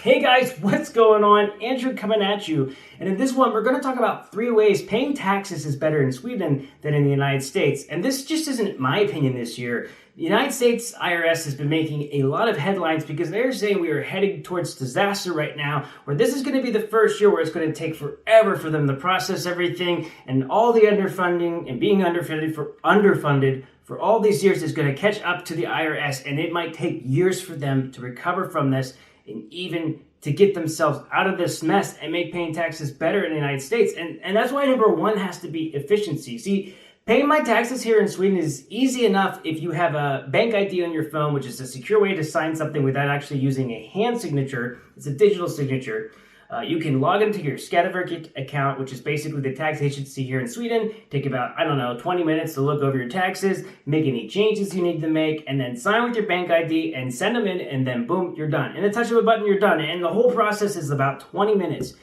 Hey guys, what's going on? Andrew coming at you. And in this one, we're going to talk about 3 ways paying taxes is better in Sweden than in the United States. And this just isn't my opinion this year. The United States IRS has been making a lot of headlines because they're saying we are heading towards disaster right now, where this is going to be the first year where it's going to take forever for them to process everything, and all the underfunding and being underfunded for all these years is going to catch up to the IRS, and it might take years for them to recover from this and even to get themselves out of this mess and make paying taxes better in the United States. And that's why number one has to be efficiency. See, paying my taxes here in Sweden is easy enough if you have a bank ID on your phone, which is a secure way to sign something without actually using a hand signature. It's a digital signature. You can log into your Skatteverket account, which is basically the tax agency here in Sweden. Take about, 20 minutes to look over your taxes, make any changes you need to make, and then sign with your bank ID and send them in, and then boom, you're done. In the touch of a button, you're done. And the whole process is about 20 minutes.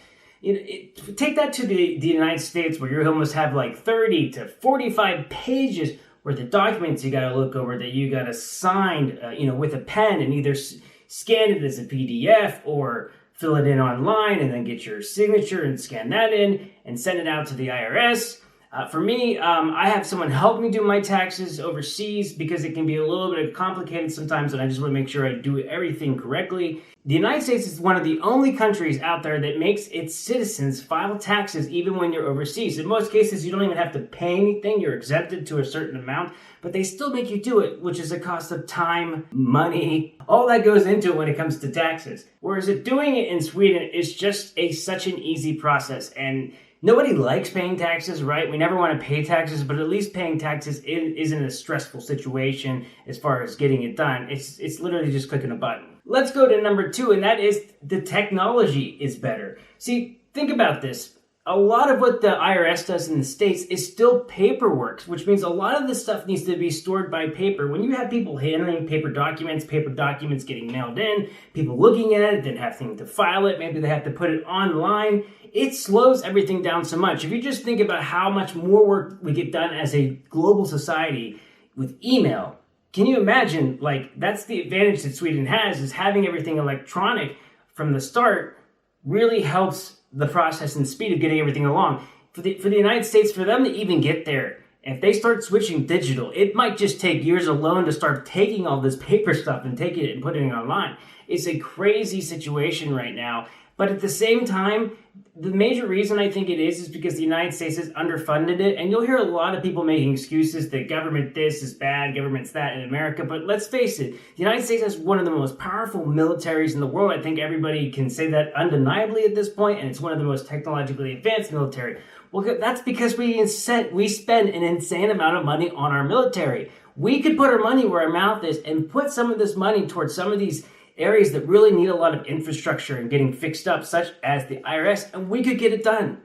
Take that to the United States, where you almost have like 30 to 45 pages worth of documents you got to look over, that you got to sign, with a pen, and either scan it as a PDF or fill it in online and then get your signature and scan that in and send it out to the IRS. For me, I have someone help me do my taxes overseas because it can be a little bit complicated sometimes, and I just want to make sure I do everything correctly. The United States is one of the only countries out there that makes its citizens file taxes even when you're overseas. In most cases, you don't even have to pay anything. You're exempted to a certain amount, but they still make you do it, which is a cost of time, money, all that goes into it when it comes to taxes. Whereas doing it in Sweden is just such an easy process. And nobody likes paying taxes, right? We never want to pay taxes, but at least paying taxes isn't a stressful situation as far as getting it done. It's literally just clicking a button. Let's go to number 2, and that is the technology is better. See, think about this. A lot of what the IRS does in the States is still paperwork, which means a lot of this stuff needs to be stored by paper. When you have people handling paper documents getting mailed in, people looking at it, then having to file it, maybe they have to put it online, it slows everything down so much. If you just think about how much more work we get done as a global society with email, can you imagine, that's the advantage that Sweden has, is having everything electronic from the start really helps the process and speed of getting everything along. For the United States, for them to even get there, if they start switching digital, it might just take years alone to start taking all this paper stuff and taking it and putting it online. It's a crazy situation right now. But at the same time, the major reason I think it is because the United States has underfunded it. And you'll hear a lot of people making excuses that government this is bad, government's that in America. But let's face it, the United States has one of the most powerful militaries in the world. I think everybody can say that undeniably at this point, and it's one of the most technologically advanced military. Well, that's because we spend an insane amount of money on our military. We could put our money where our mouth is and put some of this money towards some of these areas that really need a lot of infrastructure and getting fixed up, such as the IRS, and we could get it done.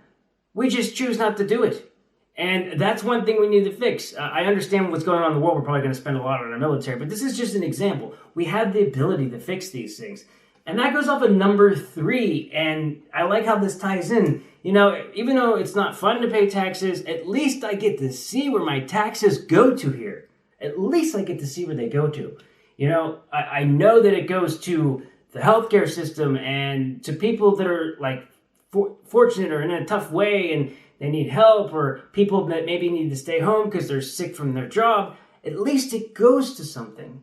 We just choose not to do it. And that's one thing we need to fix. I understand what's going on in the world. We're probably going to spend a lot on our military, but this is just an example. We have the ability to fix these things. And that goes off of number 3, and I like how this ties in. Even though it's not fun to pay taxes, at least I get to see where my taxes go to here. At least I get to see where they go to. I know that it goes to the healthcare system and to people that are fortunate or in a tough way and they need help, or people that maybe need to stay home because they're sick from their job. At least it goes to something.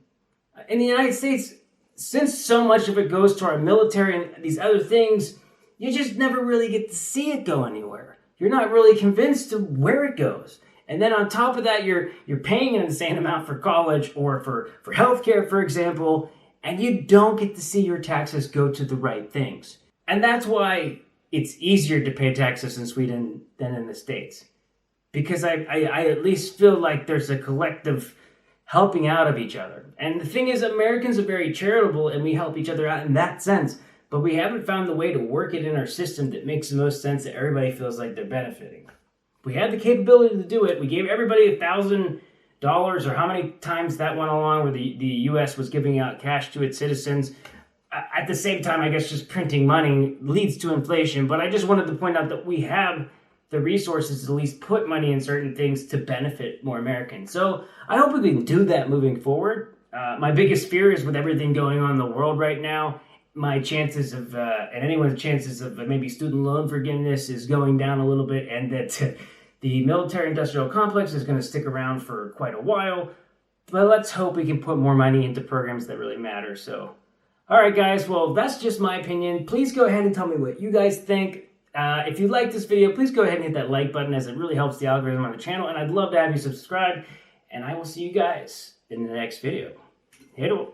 In the United States, since so much of it goes to our military and these other things, you just never really get to see it go anywhere. You're not really convinced to where it goes. And then on top of that, you're paying an insane amount for college or for healthcare, for example, and you don't get to see your taxes go to the right things. And that's why it's easier to pay taxes in Sweden than in the States. Because I at least feel like there's a collective helping out of each other. And the thing is, Americans are very charitable and we help each other out in that sense. But we haven't found the way to work it in our system that makes the most sense, that everybody feels like they're benefiting. We had the capability to do it. We gave everybody $1,000 or how many times that went along where the U.S. was giving out cash to its citizens. At the same time, I guess just printing money leads to inflation. But I just wanted to point out that we have the resources to at least put money in certain things to benefit more Americans. So I hope we can do that moving forward. My biggest fear is with everything going on in the world right now, my chances of, and anyone's chances of maybe student loan forgiveness is going down a little bit, and that the military-industrial complex is going to stick around for quite a while. But let's hope we can put more money into programs that really matter. So, all right, guys. Well, that's just my opinion. Please go ahead and tell me what you guys think. If you like this video, please go ahead and hit that like button, as it really helps the algorithm on the channel. And I'd love to have you subscribe. And I will see you guys in the next video. Hello.